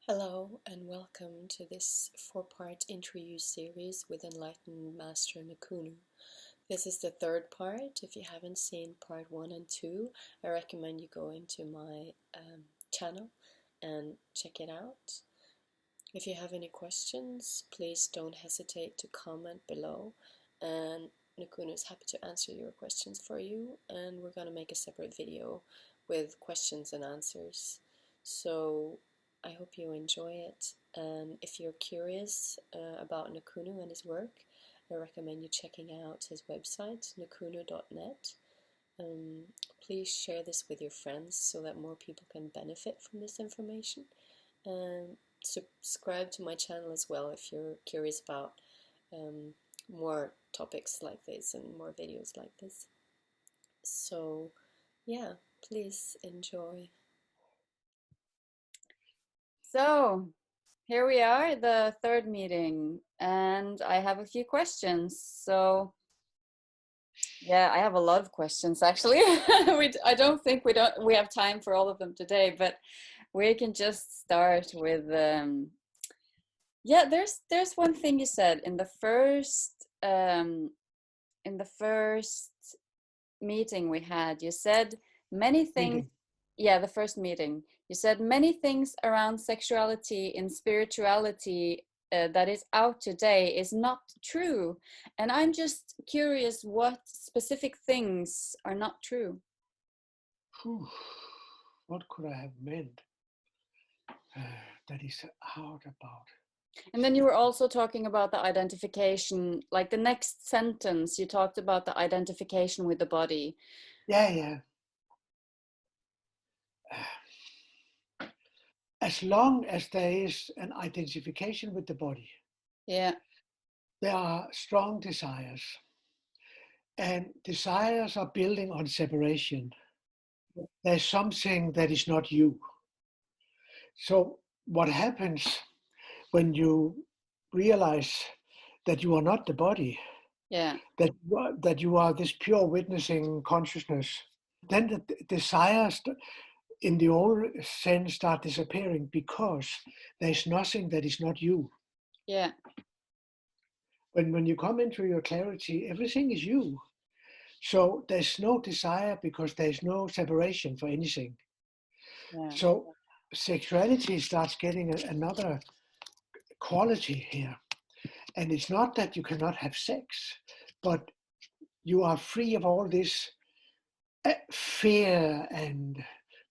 Hello and welcome to this four-part interview series with enlightened Master Nukunu. This is the third part. If you haven't seen part 1 and 2, I recommend you go into my channel and check it out. If you have any questions, please don't hesitate to comment below, and Nukunu is happy to answer your questions for you, and we're going to make a separate video with questions and answers. So I hope you enjoy it, and if you're curious about Nukunu and his work, I recommend you checking out his website, nukunu.net. Please share this with your friends so that more people can benefit from this information. And subscribe to my channel as well if you're curious about more topics like this and more videos like this. So yeah, please enjoy. So here we are, the third meeting, and I have a few questions. So yeah, I have a lot of questions actually. I don't think we have time for all of them today, but we can just start with yeah. There's one thing you said in the first meeting we had. You said many things. Meeting. Yeah, the first meeting. You said many things around sexuality and spirituality that is out today is not true. And I'm just curious what specific things are not true. Whew. What could I have meant that is hard about? And then you were also talking about the identification, like the next sentence, you talked about the identification with the body. Yeah. As long as there is an identification with the body, Yeah. there are strong desires. And desires are building on separation. There's something that is not you. So what happens when you realize that you are not the body, Yeah. that you are this pure witnessing consciousness, then the desires in the old sense start disappearing because there's nothing that is not you. Yeah. When you come into your clarity, everything is you. So there's no desire because there's no separation for anything. Yeah. So sexuality starts getting another quality here. And it's not that you cannot have sex, but you are free of all this fear and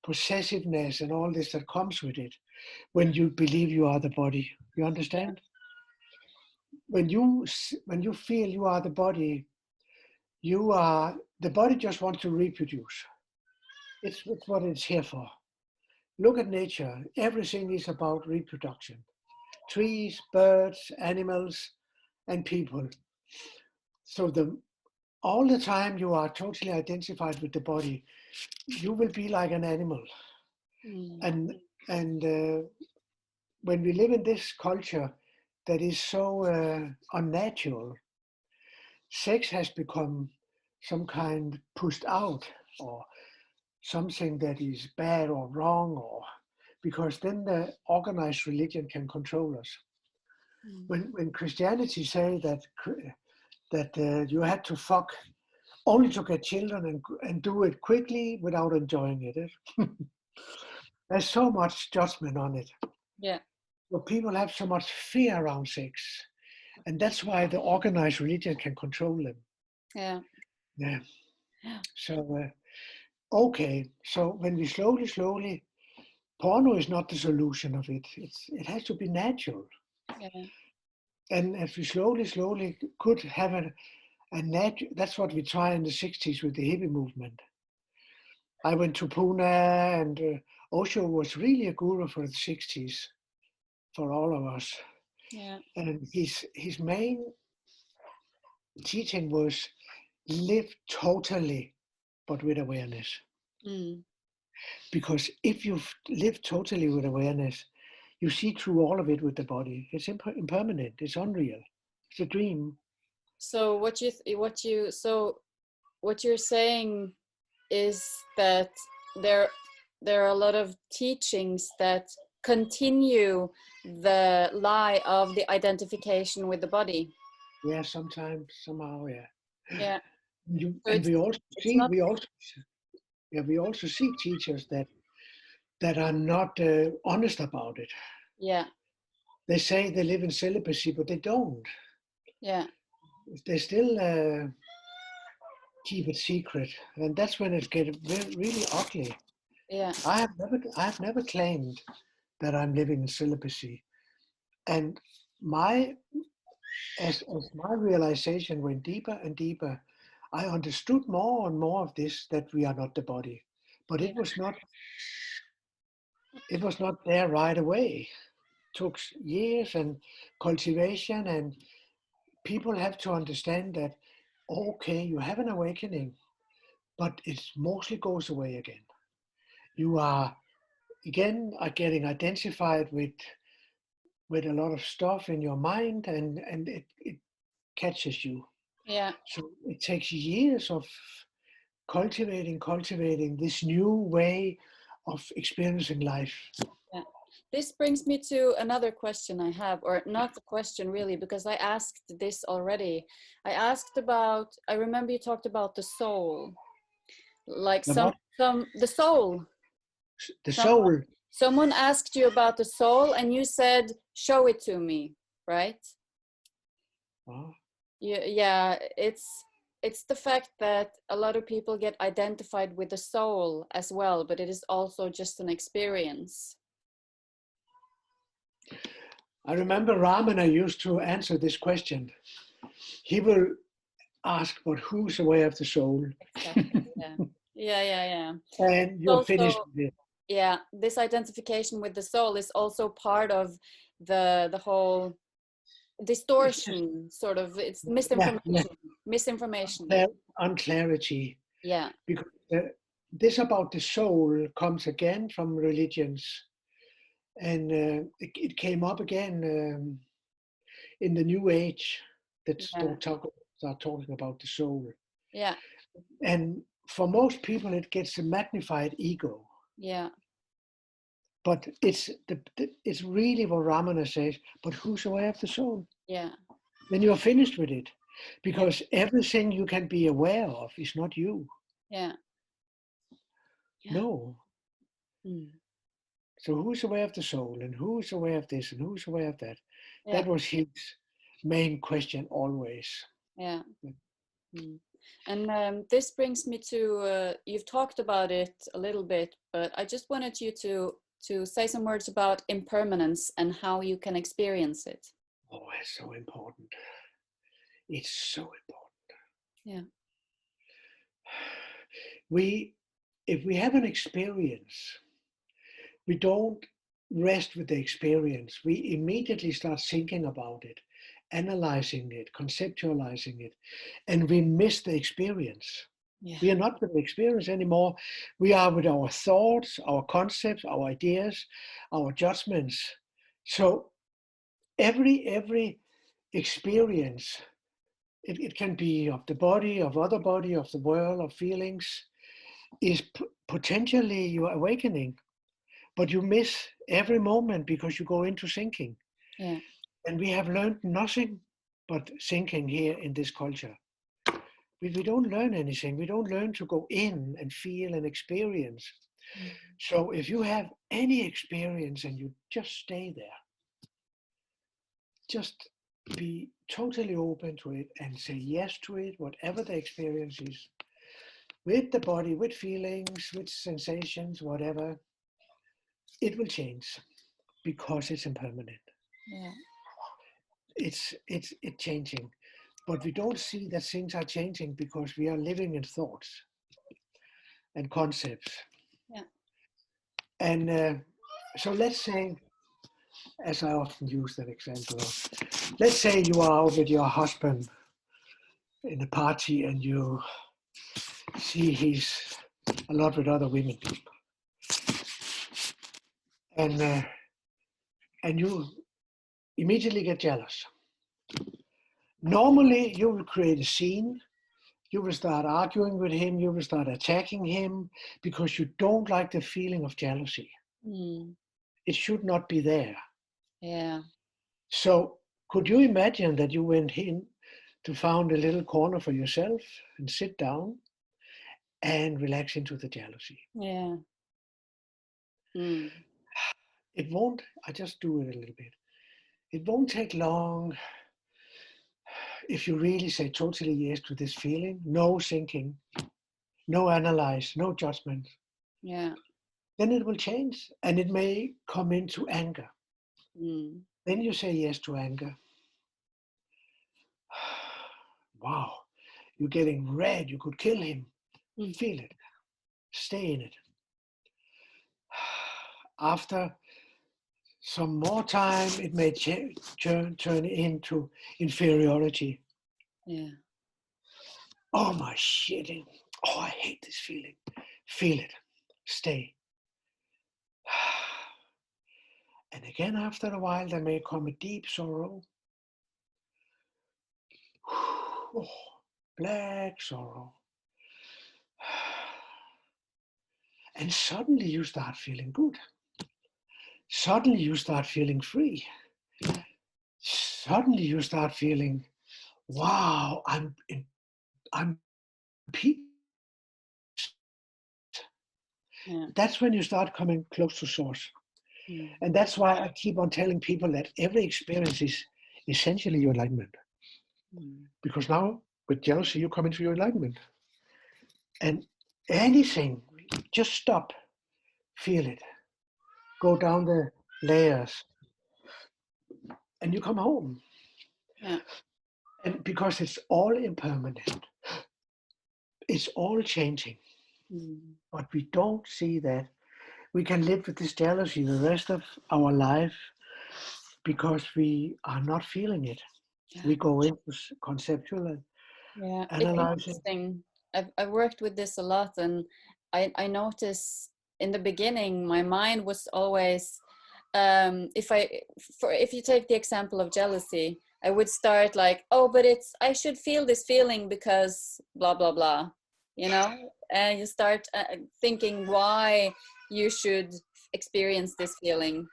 possessiveness and all this that comes with it when you believe you are the body. You understand? When you feel you are the body, the body just wants to reproduce. It's what it's here for. Look at nature. Everything is about reproduction. Trees, birds, animals, and people. So all the time you are totally identified with the body, you will be like an animal. And when we live in this culture that is so unnatural, sex has become some kind pushed out or something that is bad or wrong, or because then the organized religion can control us. When Christianity say that you had to fuck only to get children and do it quickly without enjoying it. There's so much judgment on it. Yeah. So people have so much fear around sex. And that's why the organized religion can control them. Yeah. So, okay. So when we slowly, porno is not the solution of it. It has to be natural. Yeah. And if we slowly could have that's what we tried in the 60s with the hippie movement. I went to Pune, and Osho was really a guru for the 60s for all of us. Yeah. And his main teaching was live totally, but with awareness. Because if you live totally with awareness, you see through all of it with the body. It's impermanent. It's unreal. It's a dream. So what you're saying is that there are a lot of teachings that continue the lie of the identification with the body. Yeah, sometimes, somehow, yeah. Yeah. So And we also it's see, not. we also see teachers that are not honest about it. Yeah. They say they live in celibacy, but they don't. Yeah. They still keep it secret, and that's when it gets really ugly. Yeah. I have never claimed that I'm living in celibacy, and as my realization went deeper and deeper, I understood more and more of this, that we are not the body. But Yeah. it was not there right away. It took years and cultivation, and people have to understand that, okay, you have an awakening, but it mostly goes away again. You are getting identified with a lot of stuff in your mind, and it catches you. Yeah. So it takes years of cultivating this new way of experiencing life. Yeah. This brings me to another question I have, or not a question really, because I asked this already. I remember you talked about the soul, like The what? the soul. The soul. Someone asked you about the soul, and you said, "Show it to me," right? Oh. Yeah, it's the fact that a lot of people get identified with the soul as well, but it is also just an experience. I remember Ramana used to answer this question. He will ask, but who's aware of the soul? Exactly. Yeah. And you're Also, finished with it. yeah, this identification with the soul is also part of the whole distortion, sort of. It's misinformation. Unclarity. Yeah. Because this about the soul comes again from religions. And it came up again in the New Age, that start talking about the soul. Yeah. And for most people, it gets a magnified ego. Yeah. But it's really what Ramana says, but who's aware of the soul? Yeah. Then you're finished with it. Because everything you can be aware of is not you. Yeah. No. Mm. So who's aware of the soul, and who's aware of this, and who's aware of that? Yeah. That was his main question always. Yeah. Mm. And this brings me to, you've talked about it a little bit, but I just wanted you to say some words about impermanence and how you can experience it. Oh, it's so important. It's so important. Yeah. If we have an experience, we don't rest with the experience. We immediately start thinking about it, analyzing it, conceptualizing it, and we miss the experience. Yeah. We are not with the experience anymore. We are with our thoughts, our concepts, our ideas, our judgments. So every experience, it can be of the body, of other body, of the world, of feelings, is potentially your awakening. But you miss every moment because you go into thinking. Yeah. And we have learned nothing but thinking here in this culture. We don't learn anything. We don't learn to go in and feel and experience. Mm. So if you have any experience and you just stay there, just be totally open to it and say yes to it, whatever the experience is, with the body, with feelings, with sensations, whatever, it will change because it's impermanent. Yeah. It's changing, but we don't see that things are changing because we are living in thoughts and concepts. Yeah. And so let's say, as I often use that example, let's say you are out with your husband in a party and you see he's a lot with other women, and you immediately get jealous. Normally, you will create a scene. You will start arguing with him. You will start attacking him because you don't like the feeling of jealousy. Mm. it should not be there. Yeah. So could you imagine that you went in to find a little corner for yourself and sit down and relax into the jealousy? Yeah. Mm. It won't, I just do it a little bit. It won't take long if you really say totally yes to this feeling, no thinking, no analyze, no judgment. Yeah. Then it will change and it may come into anger. Mm. Then you say yes to anger. Wow, you're getting red, you could kill him. Mm. Feel it, stay in it. After some more time, it may turn into inferiority. Yeah. Oh, my shitting. Oh, I hate this feeling. Feel it, stay. And again, after a while, there may come a deep sorrow. Oh, black sorrow. And suddenly you start feeling good. Suddenly you start feeling free. Suddenly you start feeling, wow, I'm peace. Yeah. That's when you start coming close to source. Mm. And that's why I keep on telling people that every experience is essentially your enlightenment. Mm. Because now with jealousy, you come into your enlightenment. And anything, just stop, feel it, go down the layers, and you come home. Yeah. And because it's all impermanent, it's all changing. Mm. But we don't see that. We can live with this jealousy the rest of our life because we are not feeling it. We go into conceptual Yeah, it's analyzing. interesting. I've worked with this a lot, and I notice in the beginning my mind was always if you take the example of jealousy, I would start like, oh, but I should feel this feeling because blah blah blah, you know, and you start thinking why you should experience this feeling,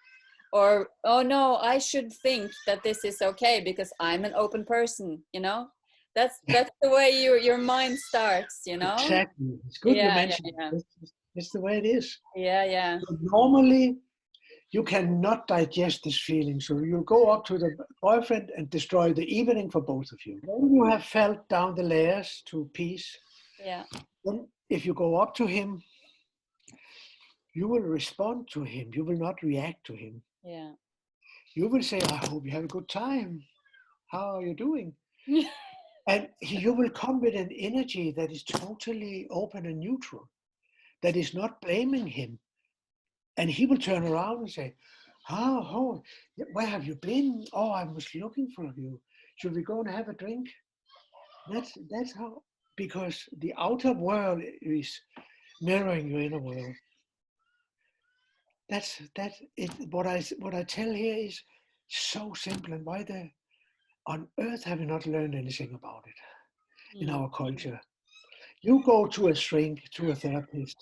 or oh no, I should think that this is okay because I'm an open person, you know. That's the way your mind starts, you know. Exactly. It's good you Yeah, yeah, mentioned yeah, it. It's the way it is. yeah, yeah, So normally, you cannot digest this feeling. So you'll go up to the boyfriend and destroy the evening for both of you. When you have felt down the layers to peace, yeah, then if you go up to him, you will respond to him. You will not react to him. yeah. You will say, I hope you have a good time. How are you doing? And you will come with an energy that is totally open and neutral, that is not blaming him. And he will turn around and say, oh, where have you been? Oh, I was looking for you. Should we go and have a drink? That's how, because the outer world is mirroring your inner world. That's it. What I tell here is so simple, and why on earth have we not learned anything about it in our culture? You go to a shrink, to a therapist,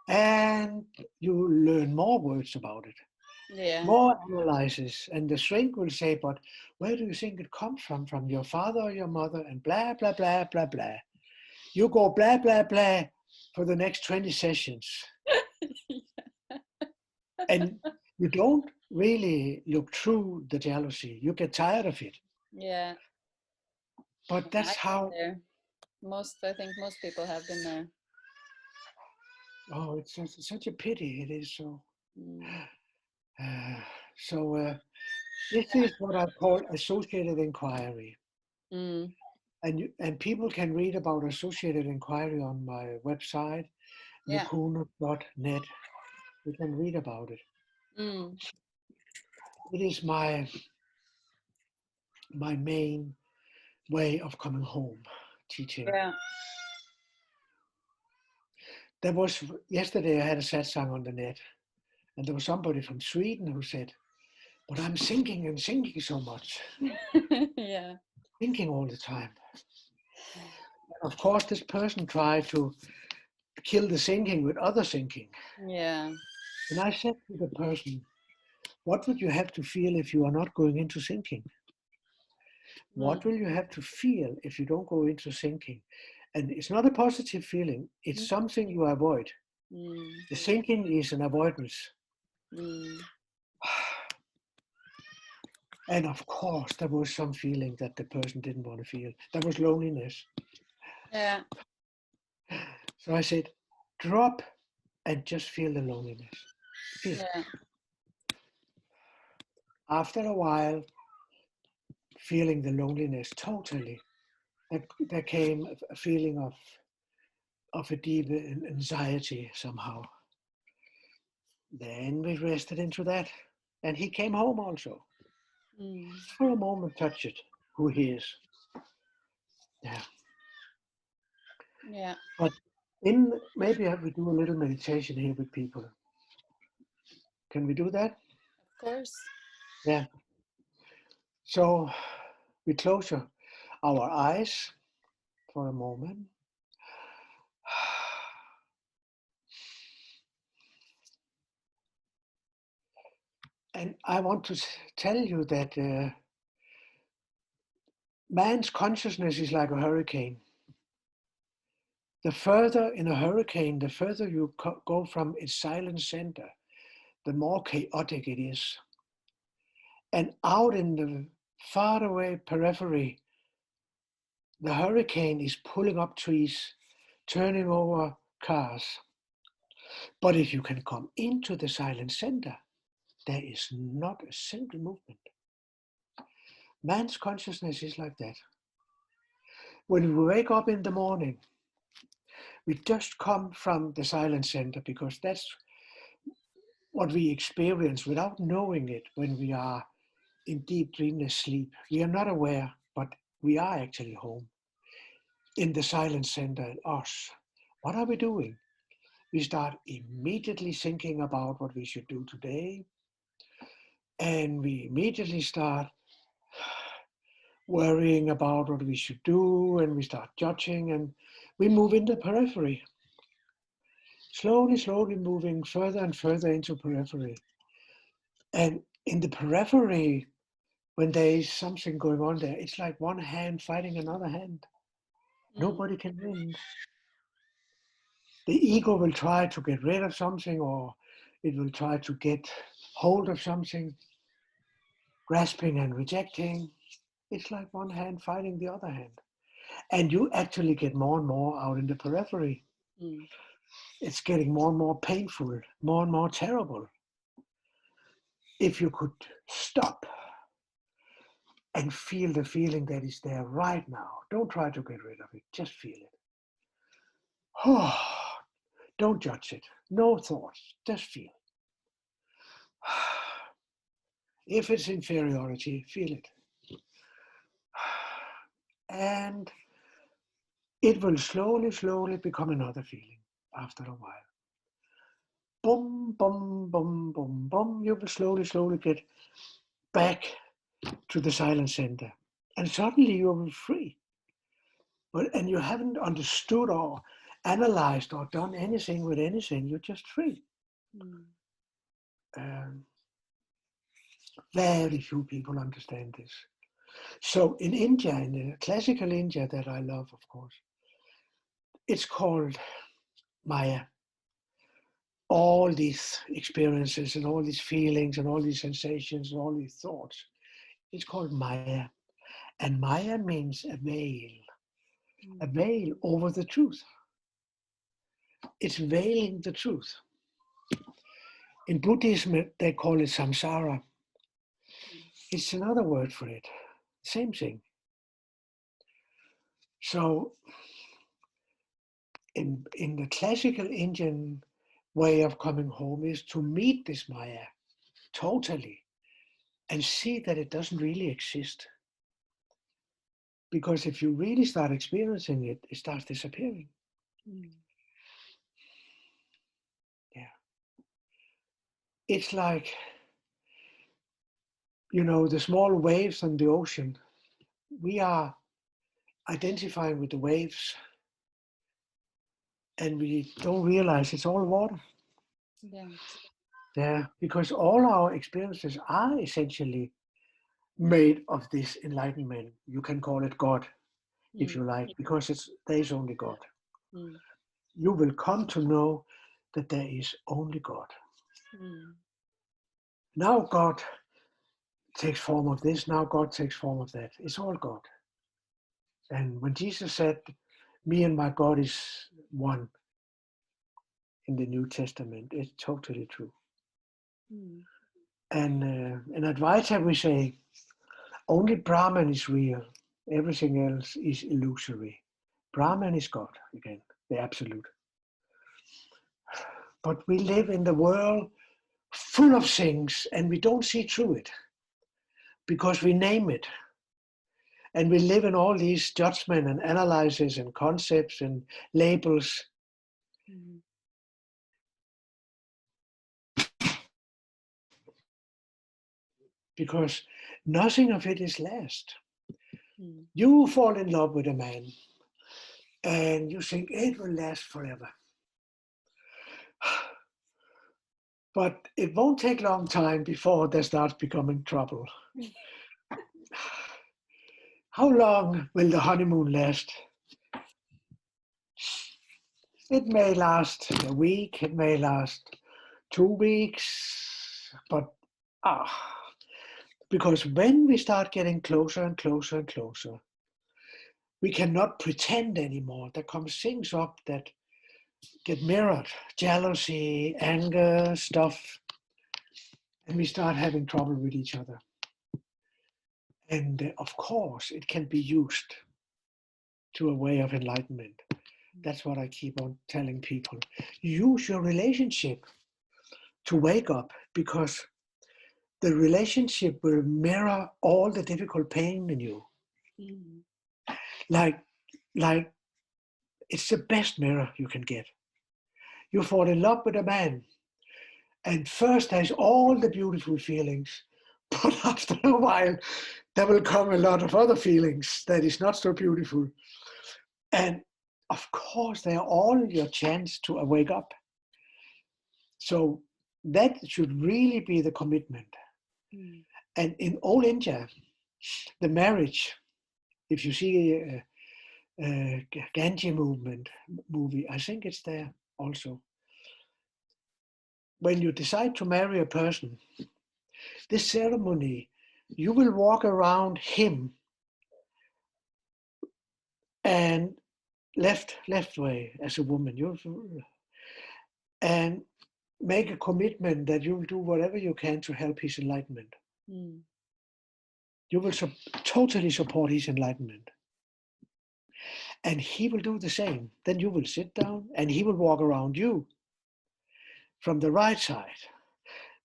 and you learn more words about it. Yeah, More analysis, and the shrink will say, but where do you think it comes from? From your father or your mother? And blah, blah, blah, blah, blah. You go blah, blah, blah for the next 20 sessions. And you don't really look through the jealousy. You get tired of it. yeah. But I that's been how, there. I think most people have been there. oh, it's such a pity. It is so. Mm. Uh, so this is what I call associated inquiry. Mm. And people can read about associated inquiry on my website, Yeah. Nukunu.net. You can read about it. Mm. It is my main way of coming home, teaching. Yeah. There was, yesterday I had a satsang on the net, and there was somebody from Sweden who said, but I'm thinking and thinking so much, Yeah. thinking all the time. And of course, this person tried to kill the thinking with other thinking. Yeah. And I said to the person, What would you have to feel if you are not going into thinking? What will you have to feel if you don't go into thinking? And it's not a positive feeling. It's something you avoid. The thinking is an avoidance. And of course, there was some feeling that the person didn't want to feel. There was loneliness. Yeah. So I said, drop and just feel the loneliness. Feel. Yeah. After a while, feeling the loneliness totally, there came a feeling of a deep anxiety somehow. Then we rested into that. And he came home also. For a moment, touch it, who he is. Yeah. Yeah. But maybe we do a little meditation here with people. Can we do that? Of course. Yeah. So we close our eyes for a moment. And I want to tell you that man's consciousness is like a hurricane. The further in a hurricane, the further you go from its silent center, the more chaotic it is. And out in the faraway periphery, the hurricane is pulling up trees, turning over cars. But if you can come into the silent center, there is not a single movement. Man's consciousness is like that. When we wake up in the morning, we just come from the silent center because that's what we experience without knowing it when we are in deep dreamless sleep. We are not aware, but we are actually home in the silent center in us. What are we doing? We start immediately thinking about what we should do today. And we immediately start worrying about what we should do, and we start judging, and we move in the periphery. Slowly, slowly moving further and further into periphery. And in the periphery, when there is something going on there, it's like one hand fighting another hand. Nobody can win. The ego will try to get rid of something, or it will try to get hold of something, grasping and rejecting. It's like one hand fighting the other hand. And you actually get more and more out in the periphery. It's getting more and more painful, more and more terrible. If you could stop and feel the feeling that is there right now, don't try to get rid of it, just feel it. Oh, don't judge it, no thoughts, just feel. If it's inferiority, feel it. And it will slowly, slowly become another feeling after a while. Boom, boom, boom, boom, boom. You will slowly, slowly get back to the silent center. And suddenly you're free. And you haven't understood or analyzed or done anything with anything. You're just free. Very few people understand this. So in India, in the classical India that I love, of course, it's called Maya. All these experiences and all these feelings and all these sensations and all these thoughts, it's called Maya. And Maya means a veil over the truth. It's veiling the truth. In Buddhism, they call it samsara. It's another word for it. Same thing. So in the classical Indian way of coming home is to meet this Maya totally and see that it doesn't really exist. Because if you really start experiencing it, it starts disappearing. Yeah. It's like, the small waves on the ocean. We are identifying with the waves and we don't realize it's all water. Yeah. Yeah, because all our experiences are essentially made of this enlightenment. You can call it God if Mm. you like, because there is only God. Mm. You will come to know that there is only God. Mm. Now God takes form of this, now God takes form of that. It's all God. And when Jesus said, me and my God is one in the New Testament, it's totally true. Mm. And in Advaita we say, only Brahman is real. Everything else is illusory. Brahman is God, again, the absolute. But we live in the world full of things and we don't see through it because we name it. And we live in all these judgment and analyses and concepts and labels. Mm. Because nothing of it is last. Mm. You fall in love with a man and you think it will last forever. But it won't take a long time before there starts becoming trouble. How long will the honeymoon last? It may last a week, it may last 2 weeks, but because when we start getting closer and closer and closer, we cannot pretend anymore. There comes things up that get mirrored, jealousy, anger, stuff, and we start having trouble with each other. And of course, it can be used to a way of enlightenment. That's what I keep on telling people. Use your relationship to wake up, because the relationship will mirror all the difficult pain in you. Mm. Like it's the best mirror you can get. You fall in love with a man, and first there's all the beautiful feelings, but after a while there will come a lot of other feelings that is not so beautiful. And of course, they are all your chance to wake up. So that should really be the commitment. Mm. And in old India, the marriage, if you see Ganji movement movie, I think it's there also. When you decide to marry a person, this ceremony, you will walk around him and left way as a woman, and make a commitment that you will do whatever you can to help his enlightenment. Mm. You will totally support his enlightenment. And he will do the same. Then you will sit down and he will walk around you from the right side,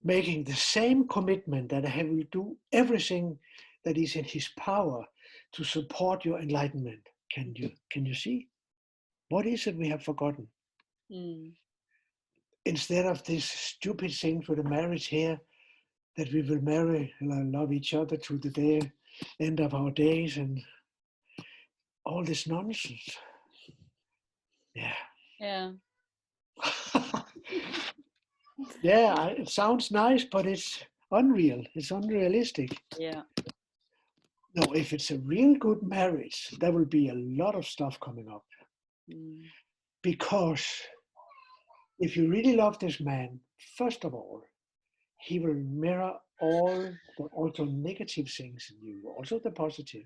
making the same commitment that he will do everything that is in his power to support your enlightenment. Can you see? What is it we have forgotten? Mm. Instead of these stupid things with the marriage here, that we will marry and love each other to the end of our days, and all this nonsense. Yeah. Yeah. Yeah, it sounds nice, but it's unreal. It's unrealistic. Yeah. No, if it's a real good marriage, there will be a lot of stuff coming up. Mm. Because if you really love this man, first of all, he will mirror all the also negative things in you, also the positive,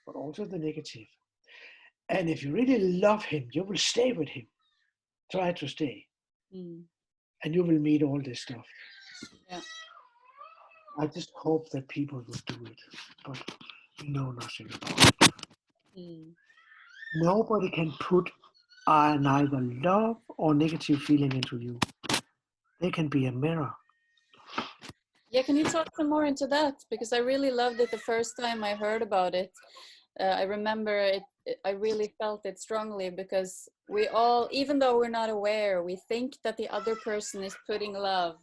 but also the negative. And if you really love him, you will stay with him. Try to stay. Mm. And you will meet all this stuff. Yeah. I just hope that people will do it, but we know nothing about it. Mm. Nobody can put neither love or negative feeling into you. They can be a mirror. Yeah, can you talk some more into that? Because I really loved it the first time I heard about it. I remember it, I really felt it strongly, because we all, even though we're not aware, we think that the other person is putting love,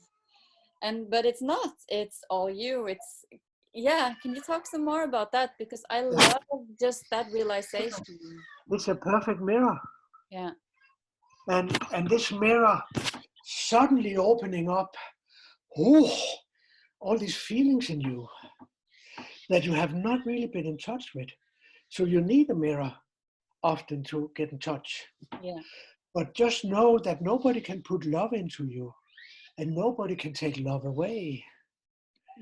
but it's not. It's all you. Yeah. Can you talk some more about that? Because I love just that realization. It's a perfect mirror. Yeah. And this mirror suddenly opening up oh, all these feelings in you that you have not really been in touch with. So you need a mirror often to get in touch. Yeah. But just know that nobody can put love into you and nobody can take love away.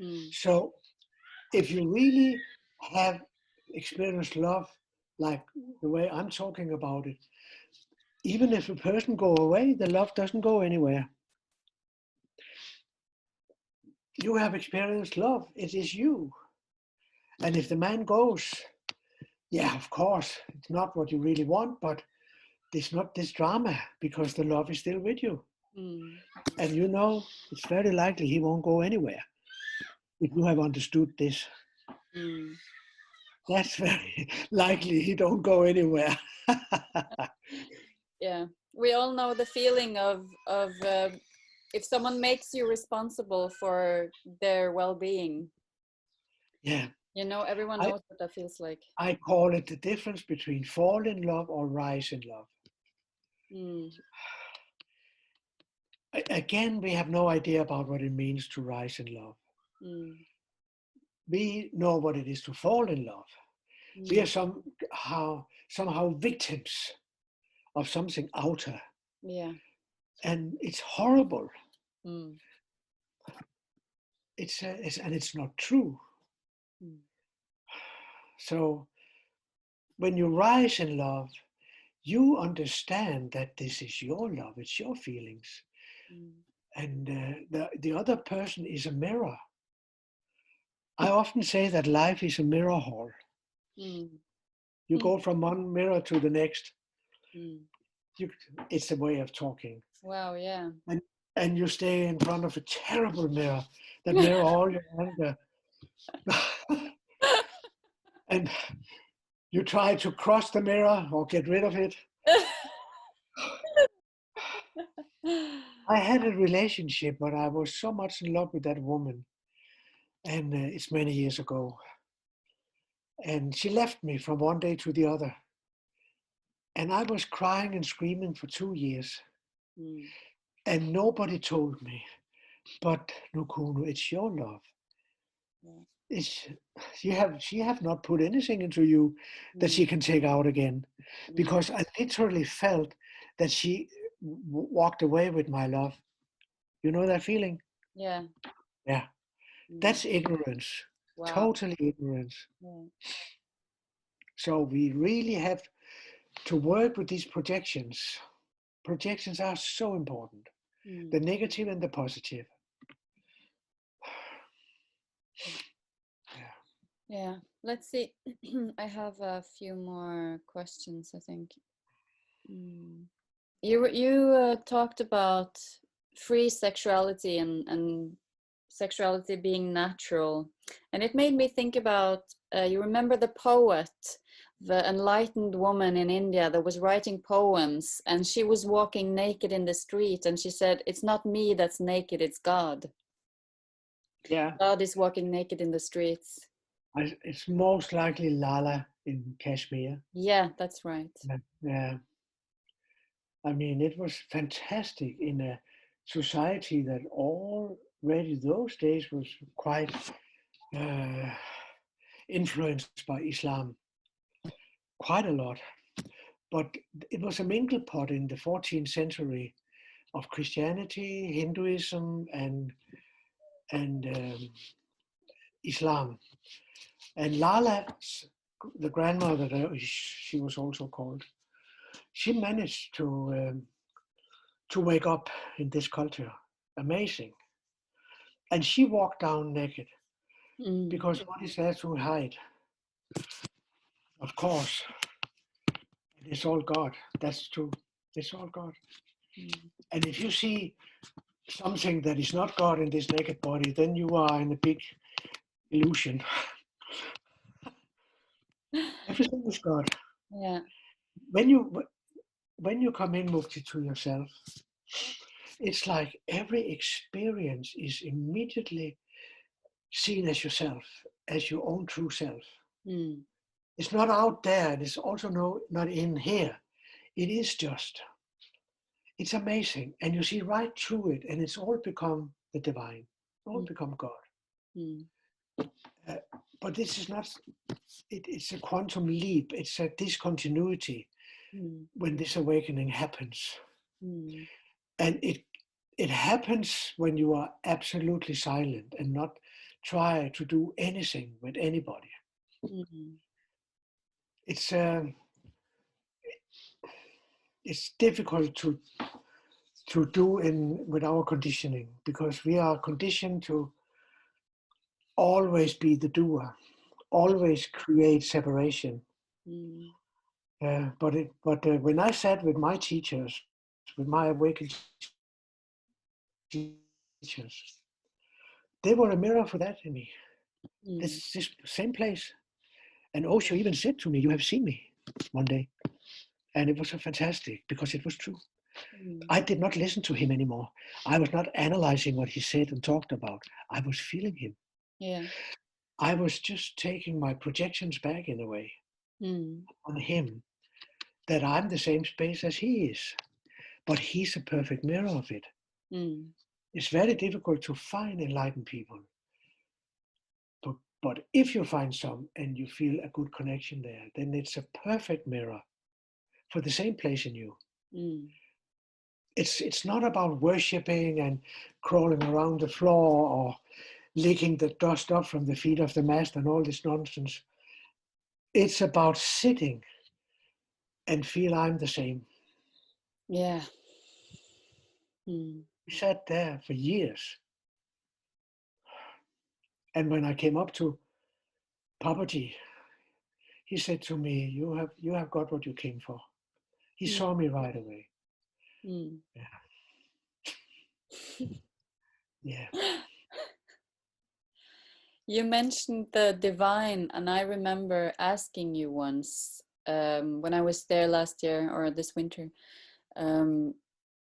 Mm. So if you really have experienced love like the way I'm talking about it, even if a person go away, the love doesn't go anywhere. You have experienced love, it is you. And if the man goes, yeah, of course, it's not what you really want, but it's not this drama because the love is still with you. Mm. And you know, it's very likely he won't go anywhere if you have understood this. Mm. That's very likely he don't go anywhere. Yeah, we all know the feeling of if someone makes you responsible for their well-being. Yeah. You know, everyone knows what that feels like. I call it the difference between fall in love or rise in love. Mm. Again, we have no idea about what it means to rise in love. Mm. We know what it is to fall in love. Mm. We are somehow victims of something outer. Yeah. And it's horrible. Mm. And it's not true. Mm. So when you rise in love, you understand that this is your love, it's your feelings. Mm. And the other person is a mirror. I often say that life is a mirror hall. Mm. You go from one mirror to the next. Mm. It's a way of talking. Wow, yeah. And you stay in front of a terrible mirror that mirror all your anger. And you try to cross the mirror or get rid of it. I had a relationship, but I was so much in love with that woman. And it's many years ago. And she left me from one day to the other. And I was crying and screaming for 2 years. Mm. And nobody told me, but Nukunu, it's your love. Yeah. She have not put anything into you that she can take out again. Because I literally felt that she walked away with my love. You know that feeling? Yeah. Yeah. Mm. That's ignorance. Wow. Totally ignorance. Yeah. So we really have to work with these projections. Projections are so important. Mm. The negative and the positive. Yeah. Yeah. Let's see. I have a few more questions, I think. Mm. You talked about free sexuality and sexuality being natural, and it made me think about you remember the poet, the enlightened woman in India that was writing poems, and she was walking naked in the street, and she said, "It's not me that's naked, it's God. Yeah. God is walking naked in the streets." It's most likely Lala in Kashmir. Yeah, that's right. Yeah. I mean, it was fantastic in a society that already those days was quite uh, influenced by Islam, quite a lot. But it was a mingle pot in the 14th century of Christianity, Hinduism, and Islam. And Lala, the grandmother, she was also called. She managed to wake up in this culture. Amazing. And she walked down naked because what is there to hide? Of course, it's all God. That's true. It's all God. And if you see something that is not God in this naked body, then you are in a big illusion. Everything is God. Yeah. When you come in, Mukti, to yourself, it's like every experience is immediately seen as yourself, as your own true self. Mm. It's not out there, and it's also not in here. It is just. It's amazing. And you see right through it, and it's all become the divine. all become God. But this is not, it's a quantum leap, it's a discontinuity when this awakening happens. And it happens when you are absolutely silent and not try to do anything with anybody. It's difficult to do with our conditioning, because we are conditioned to always be the doer, always create separation. But when I sat with my teachers, with my awakened teachers, they were a mirror for that in me. This same place. And Osho even said to me, "You have seen me," one day. And it was so fantastic, because it was true. I did not listen to him anymore. I was not analyzing what he said and talked about. I was feeling him. Yeah. I was just taking my projections back in a way on him, that I'm the same space as he is. But he's a perfect mirror of it. It's very difficult to find enlightened people. But if you find some and you feel a good connection there, then it's a perfect mirror for the same place in you. It's not about worshipping and crawling around the floor or licking the dust up from the feet of the master and all this nonsense. It's about sitting and feel I'm the same. Yeah. We sat there for years. And when I came up to Papaji, he said to me, you have got what you came for. He saw me right away. Yeah. You mentioned the divine, and I remember asking you once, when I was there last year or this winter,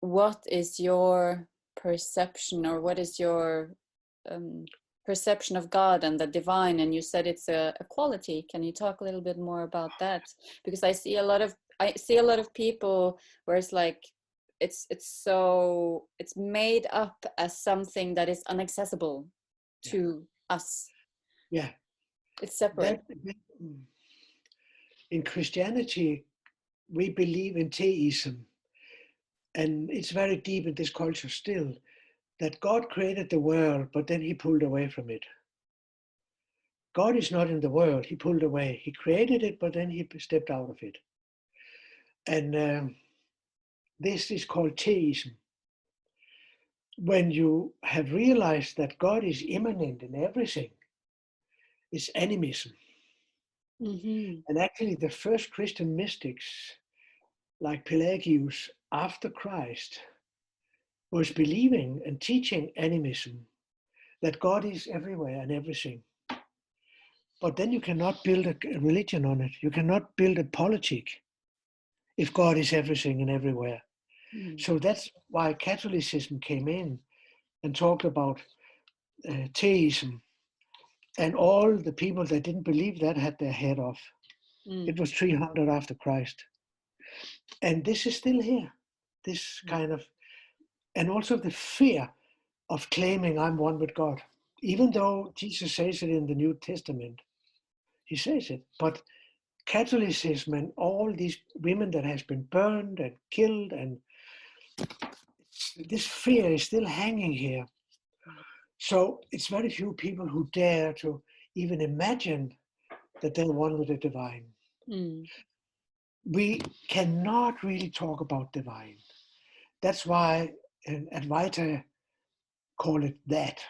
what is your perception, or what is your perception of God and the divine? And you said it's a quality. Can you talk a little bit more about that? Because I see a lot of people where it's like it's made up as something that is inaccessible to us. Yeah. It's separate. In Christianity, we believe in theism. And it's very deep in this culture still, that God created the world, but then he pulled away from it. God is not in the world, he pulled away. He created it, but then he stepped out of it. And this is called theism. When you have realized that God is immanent in everything, it's animism. And actually the first Christian mystics, like Pelagius after Christ, was believing and teaching animism, that God is everywhere and everything. But then you cannot build a religion on it. You cannot build a politic if God is everything and everywhere. So that's why Catholicism came in and talked about theism. And all the people that didn't believe that had their head off. It was 300 after Christ. And this is still here. This kind of, and also the fear of claiming I'm one with God. Even though Jesus says it in the New Testament, he says it. But Catholicism and all these women that has been burned and killed, and this fear is still hanging here. So it's very few people who dare to even imagine that they're one with the divine. We cannot really talk about divine. That's why Advaita call it that.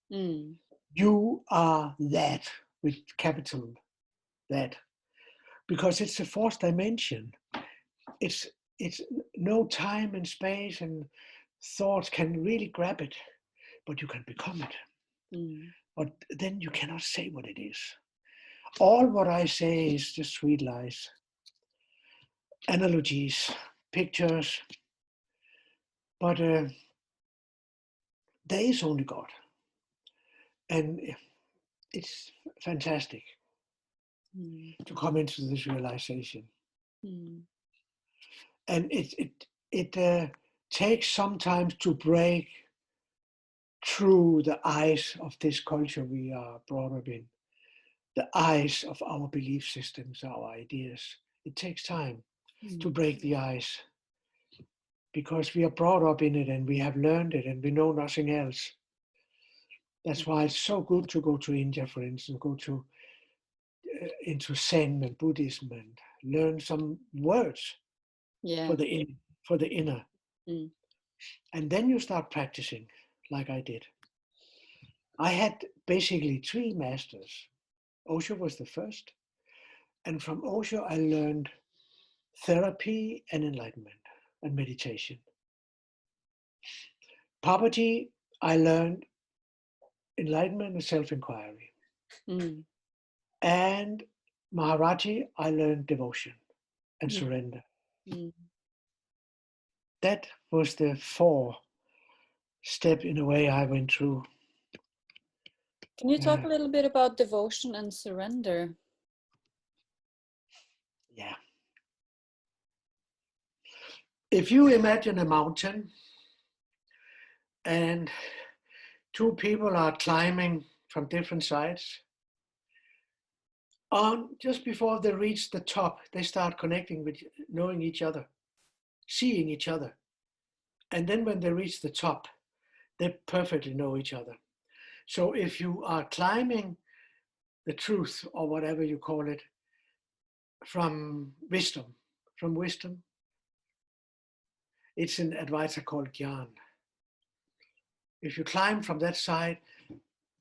You are that, with capital that, because it's a fourth dimension. It's no time and space and thoughts can really grab it, but you can become it. But then you cannot say what it is. All what I say is just sweet lies, analogies, pictures, but there is only God. And it's fantastic to come into this realization. And it takes some time to break through the eyes of this culture we are brought up in, the eyes of our belief systems, our ideas. It takes time to break the ice because we are brought up in it and we have learned it and we know nothing else. That's why it's so good to go to India, for instance, go to into Zen and Buddhism and learn some words for the inner. And then you start practicing like I did. I had basically 3 masters. Osho was the first. And from Osho, I learned therapy and enlightenment and meditation. Poverty, I learned enlightenment and self-inquiry. And Maharaji, I learned devotion and surrender. That was the 4 step in a way I went through. Can you talk a little bit about devotion and surrender? Yeah. If you imagine a mountain and 2 people are climbing from different sides, just before they reach the top, they start connecting with, knowing each other, seeing each other. And then when they reach the top, they perfectly know each other. So if you are climbing the truth, or whatever you call it, from wisdom, it's an advisor called Gyan. If you climb from that side,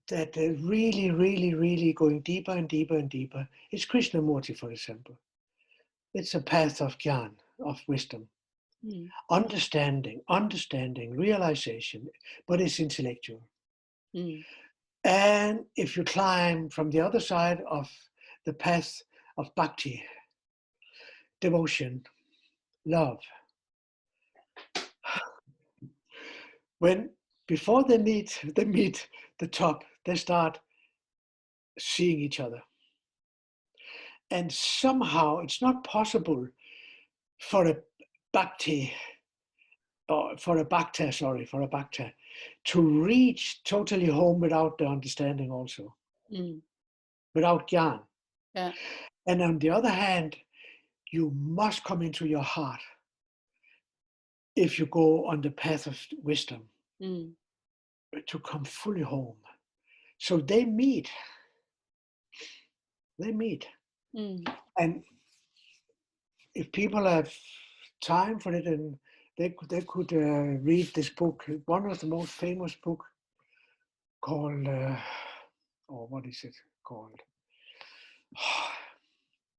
that really, really, really going deeper and deeper and deeper, it's Krishnamurti, for example. It's a path of Gyan, of wisdom. Understanding, realization, but it's intellectual. And if you climb from the other side of the path of Bhakti, devotion, love, before they meet the top, they start seeing each other. And somehow it's not possible for a bhakta to reach totally home without the understanding also, without Gyan. Yeah. And on the other hand, you must come into your heart if you go on the path of wisdom to come fully home. So they meet. And if people have time for it, and they could read this book, one of the most famous book called, what is it called?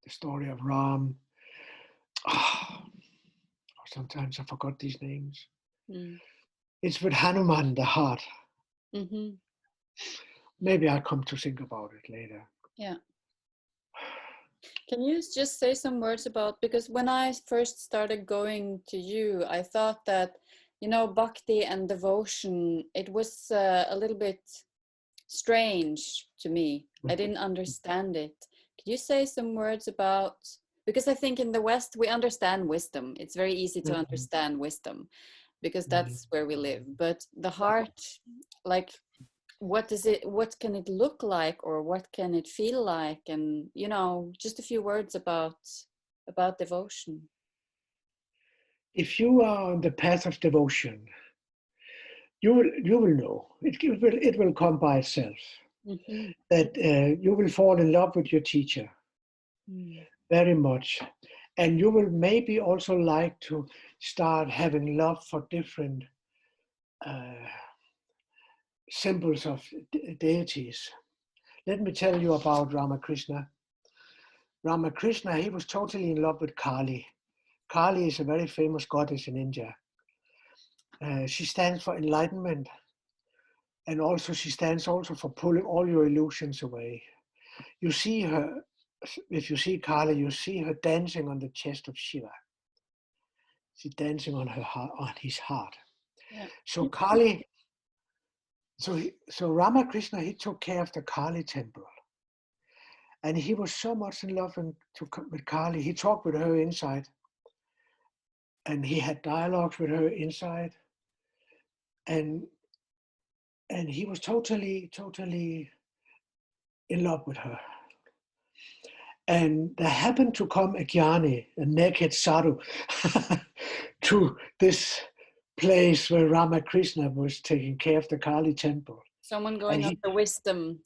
The story of Ram. Sometimes I forgot these names. It's with Hanuman, the heart. Maybe I'll come to think about it later. Yeah. Can you just say some words about, because when I first started going to you, I thought that, bhakti and devotion, it was a little bit strange to me. I didn't understand it. Could you say some words about, because I think in the West, we understand wisdom. It's very easy to understand wisdom because that's where we live. But the heart, like, what can it look like, or what can it feel like? And, just a few words about devotion. If you are on the path of devotion, you will know. It will come by itself. That you will fall in love with your teacher very much. And you will maybe also like to start having love for different symbols of deities. Let me tell you about Ramakrishna. Ramakrishna, he was totally in love with Kali. Kali is a very famous goddess in India. She stands for enlightenment. And also she stands also for pulling all your illusions away. You see her, if you see Kali, you see her dancing on the chest of Shiva. She's dancing on his heart. Yeah. So Kali, so Ramakrishna, he took care of the Kali temple. And he was so much in love with Kali. He talked with her inside. And he had dialogues with her inside. And and he was totally in love with her. And there happened to come a jnani, a naked sadhu, to this place where Ramakrishna was taking care of the Kali temple. Someone going up the wisdom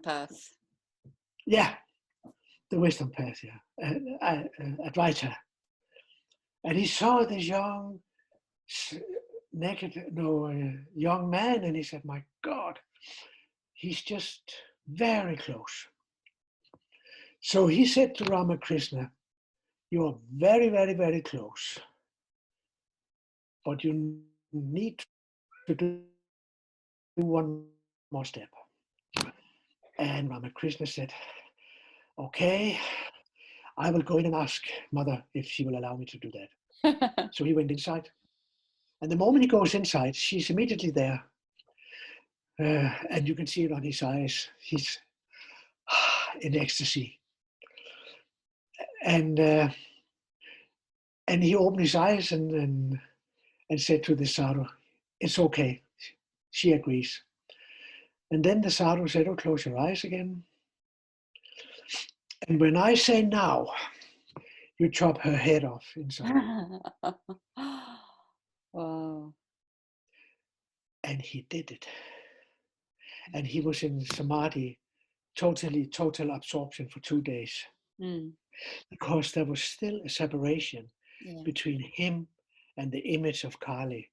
path. Yeah, the wisdom path, yeah, Advaita. And he saw this young young man, and he said, my God, he's just very close. So he said to Ramakrishna, you are very, very, very close, but you need to do one more step. And Ramakrishna said, okay, I will go in and ask Mother if she will allow me to do that. So he went inside. And the moment he goes inside, she's immediately there. And you can see it on his eyes. He's in ecstasy. And he opened his eyes and said to the sadhu, it's okay. She agrees. And then the sadhu said, oh, close your eyes again. And when I say now, you chop her head off inside. Wow. And he did it. And he was in samadhi, total absorption for 2 days. Because there was still a separation between him and the image of Kali.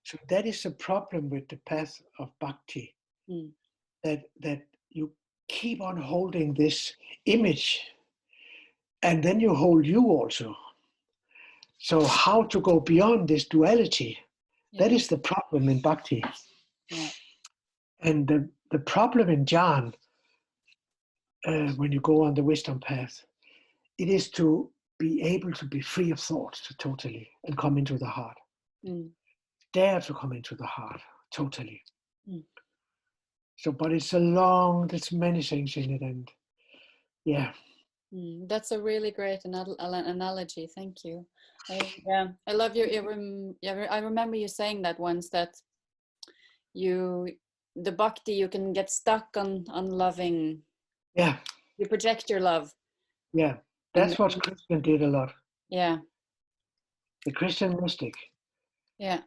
So that is the problem with the path of Bhakti, that you keep on holding this image, and then you hold you also. So how to go beyond this duality, that is the problem in Bhakti. And the problem in Jnana, when you go on the wisdom path, it is to be able to be free of thoughts totally and come into the heart. Dare to come into the heart totally. So, but there's many things in it, and yeah. That's a really great analogy. Thank you. I love your. I remember you saying that once, that the bhakti, you can get stuck on loving. Yeah. You project your love. Yeah, that's what Christian did a lot. Yeah. The Christian mystic. Yeah.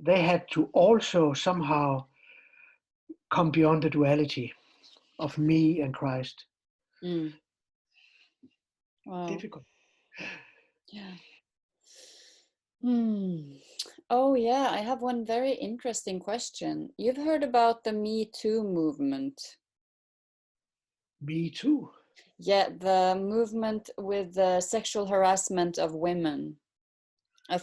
They had to also somehow come beyond the duality of me and Christ. Wow. Difficult. Yeah. Oh yeah, I have one very interesting question. You've heard about the Me Too movement? Me Too? Yeah, the movement with the sexual harassment of women. A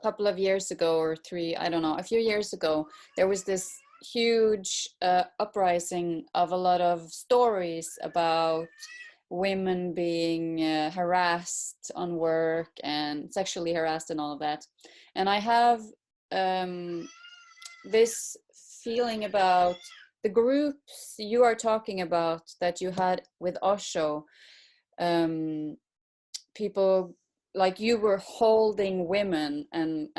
couple of years ago, or a few years ago, there was this huge uprising of a lot of stories about women being harassed on work and sexually harassed and all of that. And I have this feeling about the groups you are talking about that you had with Osho. People like you were holding women and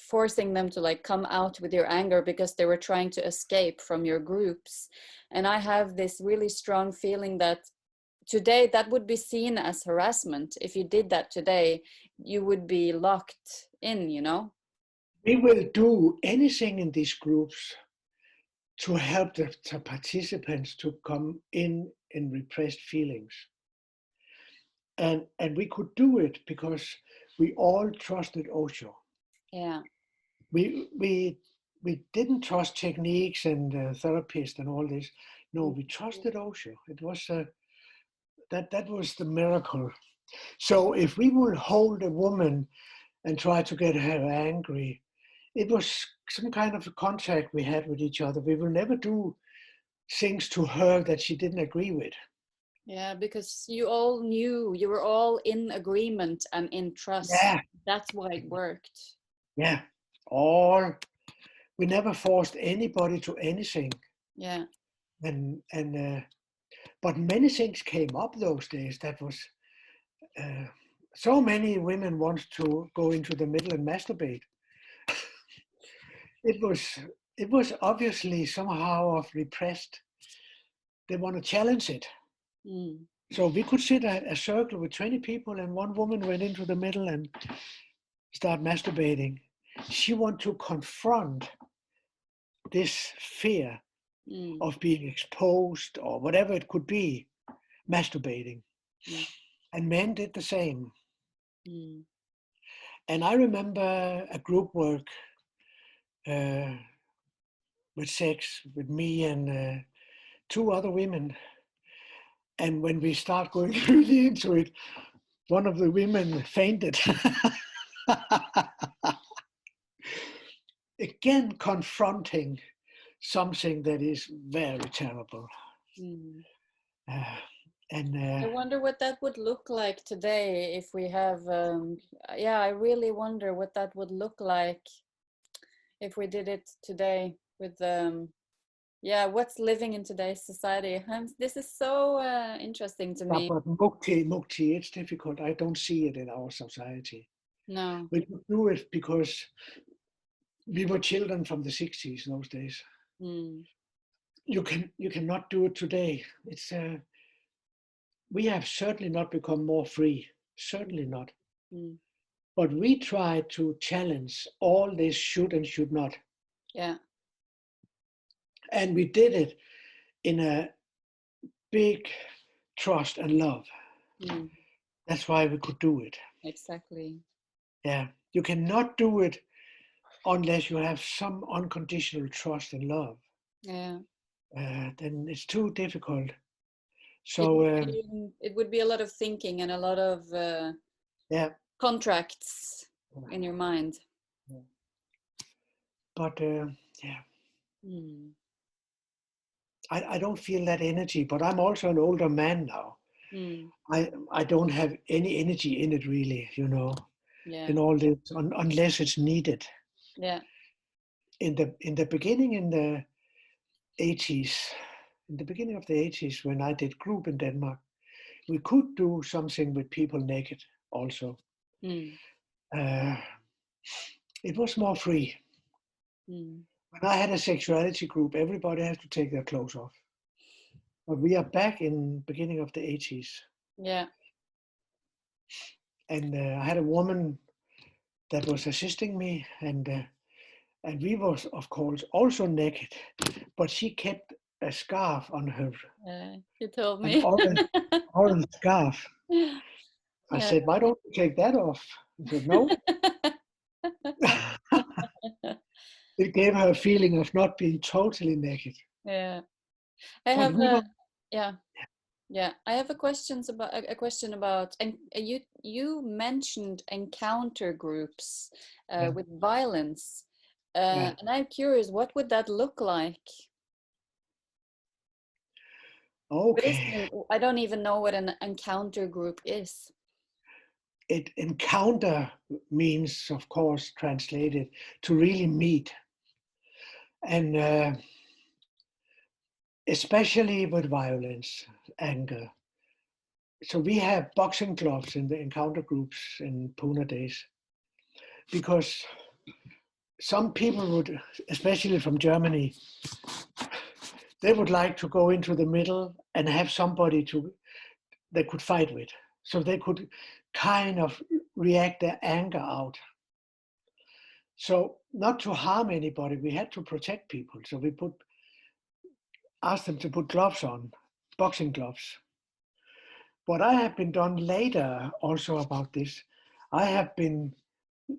forcing them to like come out with your anger because they were trying to escape from your groups. And I have this really strong feeling that today that would be seen as harassment. If you did that today, you would be locked in, you know? We will do anything in these groups to help the participants to come in repressed feelings. And we could do it because we all trusted Osho. Yeah. We didn't trust techniques and therapists and all this. No, we trusted Osho. It was that was the miracle. So if we will hold a woman and try to get her angry, it was some kind of a contract we had with each other. We will never do things to her that she didn't agree with. Yeah, because you all knew, you were all in agreement and in trust. Yeah. That's why it worked. Yeah. We never forced anybody to anything. Yeah. But many things came up those days. That was so many women want to go into the middle and masturbate. It was it was obviously somehow of repressed. They want to challenge it. Mm. So we could sit at a circle with 20 people and one woman went into the middle and start masturbating. She want to confront this fear Mm. of being exposed or whatever it could be, masturbating. Mm. And men did the same. Mm. And I remember a group work with sex with me and two other women. And when we start going really into it, one of the women fainted. Again, confronting something that is very terrible. Mm. Uh, and I wonder what that would look like today if we have, yeah, I really wonder what that would look like if we did it today with, yeah, what's living in today's society. This is so interesting to me. but mukti, it's difficult. I don't see it in our society. No. We could do it because we were children from the 60s those days. Mm. You cannot do it today. It's we have certainly not become more free. Certainly not. Mm. But we try to challenge all this should and should not. Yeah. And we did it in a big trust and love. Mm. That's why we could do it. Exactly. Yeah. You cannot do it unless you have some unconditional trust and love. Yeah. Then it's too difficult. It So would be, it would be a lot of thinking and a lot of yeah. contracts in your mind. But yeah. Mm. I don't feel that energy, but I'm also an older man now. Mm. I don't have any energy in it really, you know, Yeah. in all this, unless it's needed. Yeah. In the beginning, in the 80s, in the beginning of the 80s, when I did group in Denmark, we could do something with people naked also. Mm. It was more free. Mm. When I had a sexuality group, everybody has to take their clothes off. But we are back in beginning of the 80s. Yeah. And I had a woman that was assisting me, and we was of course also naked, but she kept a scarf on her, You told an me. orange scarf. I Yeah. said, why don't you take that off? She said, no. It gave her a feeling of not being totally naked. Yeah. I But have we were, yeah. Yeah. I have a question about, and you mentioned encounter groups yeah, with violence. yeah. And I'm curious, what would that look like? What is Okay. I don't even know what an encounter group is. It encounter means, of course, translated to really meet. And especially with violence, anger. So we have boxing gloves in the encounter groups in Pune days, because some people would, especially from Germany, they would like to go into the middle and have somebody they could fight with, so they could kind of react their anger out. So not to harm anybody, we had to protect people. So we asked them to put gloves on, boxing gloves. What I have been done later also about this, I have been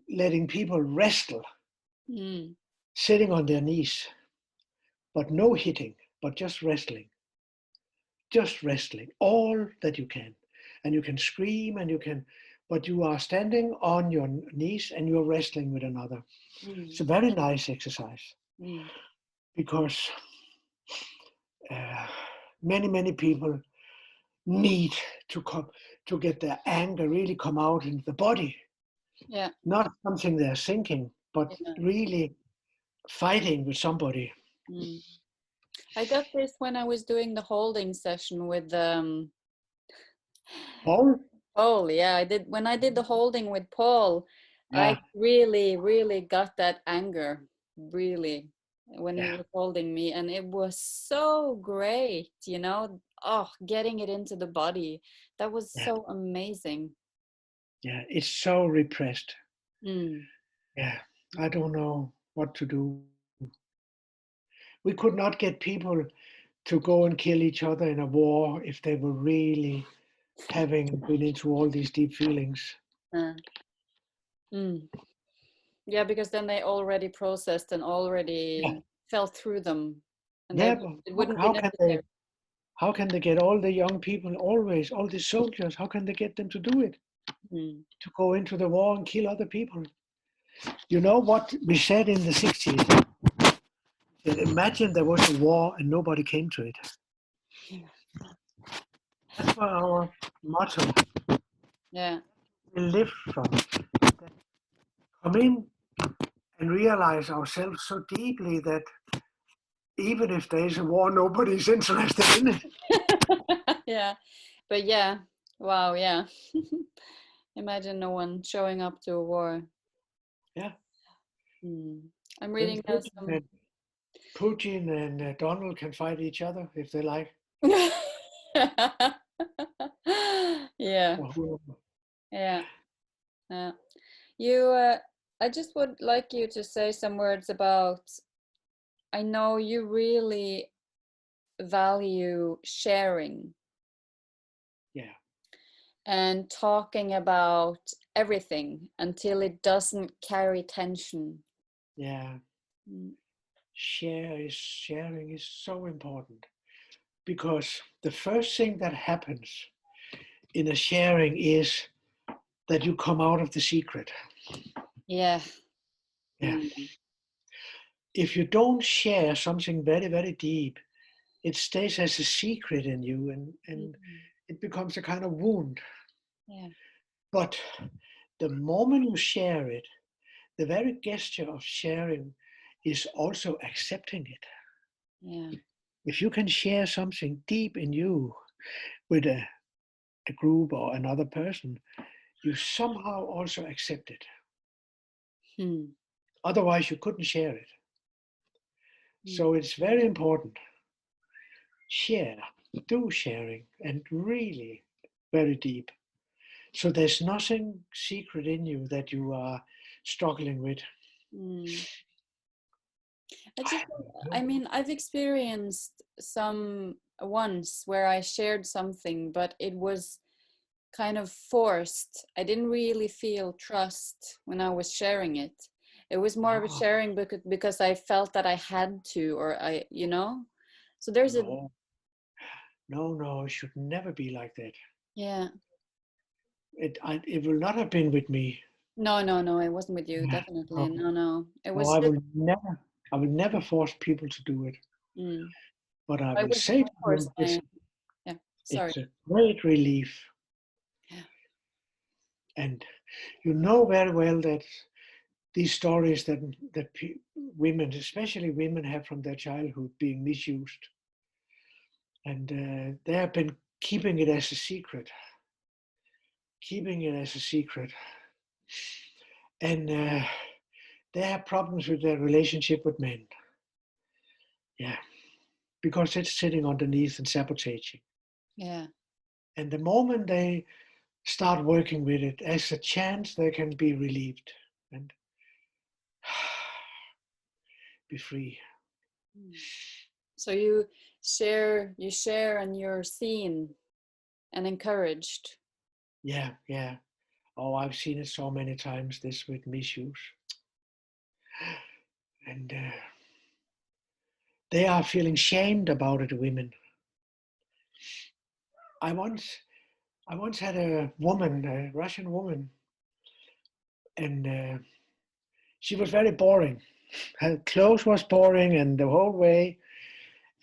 letting people wrestle, Mm. sitting on their knees, but no hitting, but just wrestling, all that you can. And you can scream and you can, but you are standing on your knees and you're wrestling with another. Mm. It's a very nice exercise Mm. because uh, many people need to come to get their anger really come out in the body, Yeah. not something they're thinking, but Yeah. really fighting with somebody. Mm. I got this when I was doing the holding session with Paul? Paul. Yeah, I did when I did the holding with Paul. I Yeah, really got that anger. Really. when he Yeah. was holding me, and it was so great, you know. Oh, getting it into the body, that was Yeah. so amazing. Yeah. It's so repressed. Mm. Yeah. I don't know what to do. We could not get people to go and kill each other in a war if they were really having been into all these deep feelings. Uh, mm. Yeah, because then they already processed and Yeah. already fell through them, and Yeah, it but wouldn't be necessary. how can they get all the young people, always all the soldiers, how can they get them to do it, Mm. to go into the war and kill other people? You know what we said in the 60s, that imagine there was a war and nobody came to it. Yeah. That's what our motto, Yeah. we live from. Come in and realize ourselves so deeply that even if there is a war, nobody's interested in it. Yeah. But yeah. Wow. Yeah. Imagine no one showing up to a war. Yeah. Mm. I'm Then reading now some. Putin and Donald can fight each other if they like. Yeah. Or Yeah. Yeah. You. I just would like you to say some words about. I know you really value sharing yeah, and talking about everything until it doesn't carry tension. yeah. Mm. Sharing is so important, because the first thing that happens in a sharing is that you come out of the secret. Yeah. Yeah. Mm. If you don't share something very, very deep, it stays as a secret in you, and Mm. it becomes a kind of wound. Yeah. But the moment you share it, the very gesture of sharing is also accepting it. Yeah. If you can share something deep in you with a group or another person, you somehow also accept it. Hmm. Otherwise, you couldn't share it. Mm. So it's very important. Share, do sharing, and really very deep. So there's nothing secret in you that you are struggling with. Mm. I just, I mean, I've experienced some once where I shared something, but it was kind of forced. I didn't really feel trust when I was sharing it. It was more of a Ah, sharing because I felt that I had to, or I, you know. So there's a, no, no, it should never be like that. yeah. It will not have been with me. No, no, no, it wasn't with you, Yeah, definitely. no, No, no. It no, was just, I will never force people to do it. mm, But I I will would, say of to course, them, yeah, sorry. it's a great relief. Yeah. And you know very well that these stories that women, especially women, have from their childhood being misused, and they have been keeping it as a secret, keeping it as a secret, and they have problems with their relationship with men. Yeah, because it's sitting underneath and sabotaging. Yeah. And the moment they start working with it, as a chance they can be relieved and be free. Mm. So you share and you're seen and encouraged. Yeah, yeah. Oh, I've seen it so many times, this with misuse. And they are feeling shamed about it, women. I once, I once had a woman, a Russian woman, and she was very boring. Her clothes was boring, and the whole way.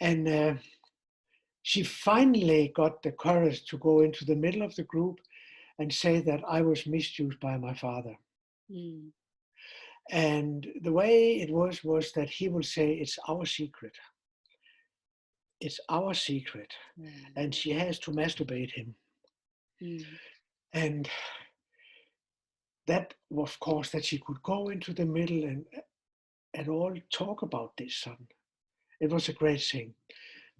And she finally got the courage to go into the middle of the group and say that I was misused by my father. Mm. And the way it was that he would say, "It's our secret. It's our secret," Mm. and she has to masturbate him. Mm. And that, of course, that she could go into the middle at all talk about this, son. It was a great thing.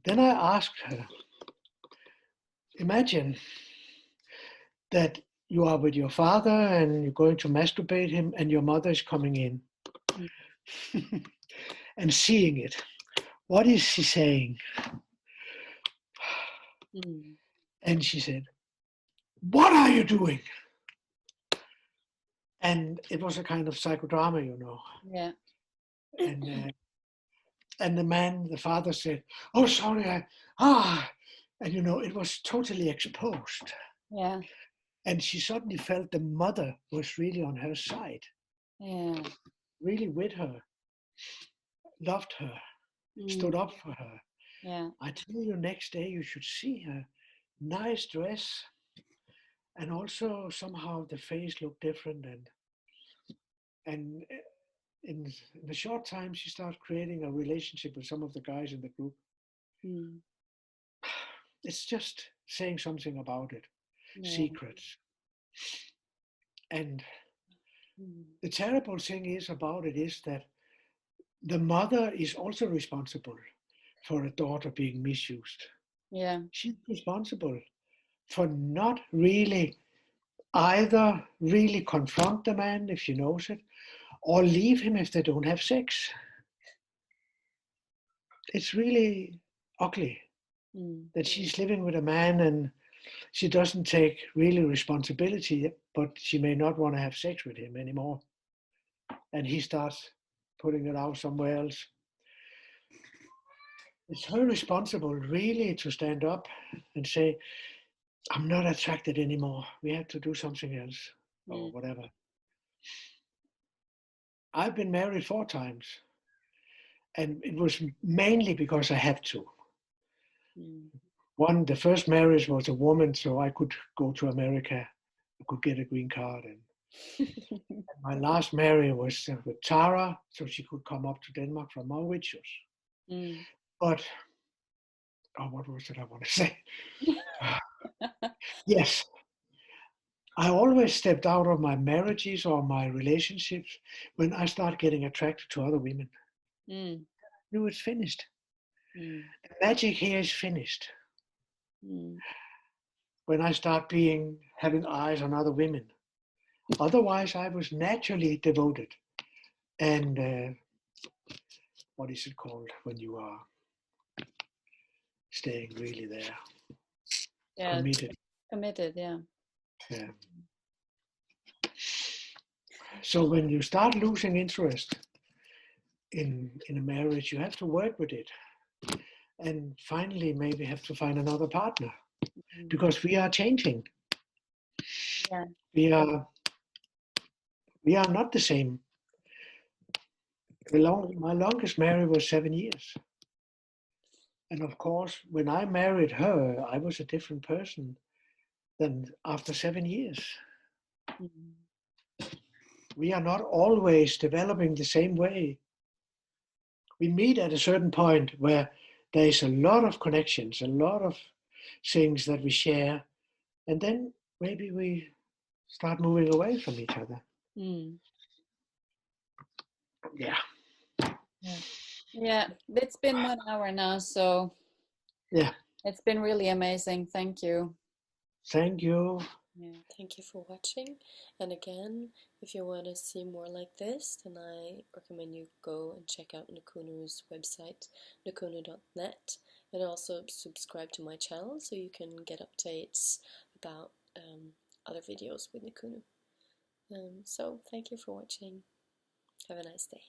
Then I asked her, imagine that you are with your father and you're going to masturbate him and your mother is coming in and seeing it. What is she saying? And she said, what are you doing? And it was a kind of psychodrama, you know. Yeah. And the man, the father said, oh, sorry, and you know, it was totally exposed. Yeah. And she suddenly felt the mother was really on her side. Yeah. Really with her, loved her, stood up for her. Yeah. I tell you, next day you should see her. Nice dress. And also somehow the face looked different. And in a short time, she started creating a relationship with some of the guys in the group. It's just saying something about it. Yeah. Secrets. And the terrible thing is about it is that the mother is also responsible for a daughter being misused. Yeah. She's responsible for not really either really confront the man if she knows it, or leave him if they don't have sex. It's really ugly that she's living with a man and she doesn't take really responsibility, but she may not want to have sex with him anymore. And he starts putting it out somewhere else. It's her responsible really to stand up and say, I'm not attracted anymore. We have to do something else or whatever. I've been married 4 times. And it was mainly because I had to. The first marriage was a woman, so I could go to America. I could get a green card. And my last marriage was with Tara, so she could come up to Denmark from Mauritius. But, what was it I want to say? Yes. I always stepped out of my marriages or my relationships when I started getting attracted to other women. I knew it's finished. The magic here is finished. When I start having eyes on other women. Otherwise, I was naturally devoted. And what is it called when you are staying really there? Yeah. Committed, yeah. Yeah. So when you start losing interest in a marriage, you have to work with it. And finally, maybe have to find another partner. Because we are changing. Yeah. We are not the same. My longest marriage was 7 years. And of course, when I married her, I was a different person than after 7 years. We are not always developing the same way. We meet at a certain point where there is a lot of connections, a lot of things that we share, and then maybe we start moving away from each other. Yeah. Yeah, it's been 1 hour now, so yeah, it's been really amazing. Thank you. Thank you. Yeah, thank you for watching. And again, if you want to see more like this, then I recommend you go and check out Nukunu's website, nukunu.net, and also subscribe to my channel so you can get updates about other videos with Nukunu. So thank you for watching. Have a nice day.